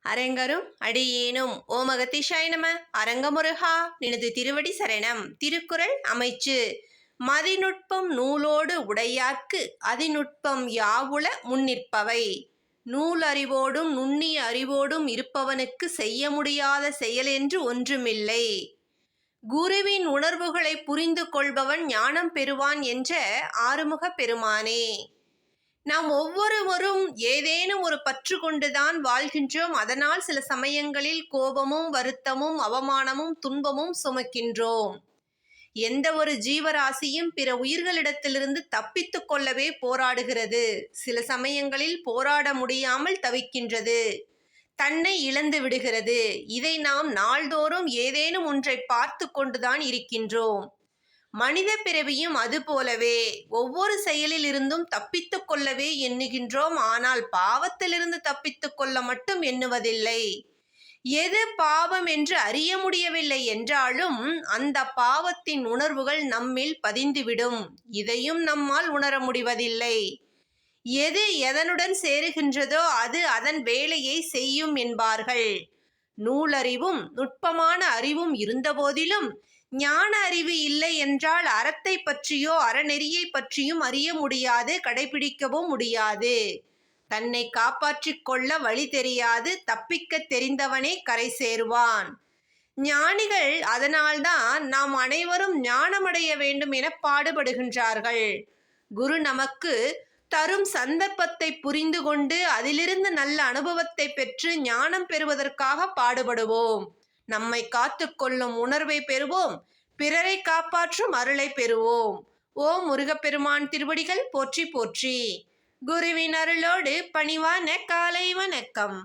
அரங்கரும் அடியேனும் ஓமகத்திஷாய நம. அரங்கமுருகா நினது திருவடி சரணம். திருக்குறள் அமைச்சு. மதிநுட்பம் நூலோடு உடையார்க்கு அதிநுட்பம் யாவுள முன்னிற்பவை. நூல் அறிவோடும் நுண்ணிய அறிவோடும் இருப்பவனுக்கு செய்ய முடியாத செயல் என்று ஒன்றுமில்லை. குருவின் உணர்வுகளை புரிந்து கொள்பவன் ஞானம் பெறுவான் என்ற ஆறுமுகப் பெருமானே. நாம் ஒவ்வொருவரும் ஏதேனும் ஒரு பற்று கொண்டுதான் வாழ்கின்றோம். அதனால் சில சமயங்களில் கோபமும் வருத்தமும் அவமானமும் துன்பமும் சுமக்கின்றோம். எந்த ஒரு ஜீவராசியும் பிற உயிர்களிடத்திலிருந்து தப்பித்து கொள்ளவே போராடுகிறது. சில சமயங்களில் போராட முடியாமல் தவிக்கின்றது, தன்னை இழந்து விடுகிறது. இதை நாம் நாள்தோறும் ஏதேனும் ஒன்றை பார்த்து கொண்டுதான் இருக்கின்றோம். மனித பிறவியும் அதுபோலவே ஒவ்வொரு செயலில் இருந்தும் தப்பித்து கொள்ளவே எண்ணுகின்றோம். ஆனால் பாவத்திலிருந்து தப்பித்து கொள்ள மட்டும் எண்ணுவதில்லை. எது பாவம் என்று அறிய முடியவில்லை என்றாலும் அந்த பாவத்தின் உணர்வுகள் நம்மில் பதிந்துவிடும். இதையும் நம்மால் உணர முடிவதில்லை. எது எதனுடன் சேருகின்றதோ அது அதன் வேலையை செய்யும் என்பார்கள். நூலறிவும் நுட்பமான அறிவும் இருந்தபோதிலும் ஞான அறிவு இல்லை என்றால் அறத்தை பற்றியோ அறநெறியை பற்றியும் அறிய முடியாது, கடைபிடிக்கவும் முடியாது. தன்னை காப்பாற்றிக் கொள்ள வழி தெரியாது, தப்பிக்க தெரிந்தவனே கரை சேருவான். ஞானிகள் அதனால்தான் நாம் அனைவரும் ஞானமடைய வேண்டும் என பாடுபடுகின்றார்கள். குரு நமக்கு தரும் சந்தர்ப்பத்தை புரிந்து கொண்டு அதிலிருந்து நல்ல அனுபவத்தை பெற்று ஞானம் பெறுவதற்காக பாடுபடுவோம். நம்மை காத்து கொள்ளும் உணர்வை பெறுவோம், பிறரை காப்பாற்றும் அருளை பெறுவோம். ஓம் முருகப்பெருமான் திருவடிகள் போற்றி போற்றி. குருவின் அருளோடு பணிவான காலை வணக்கம்.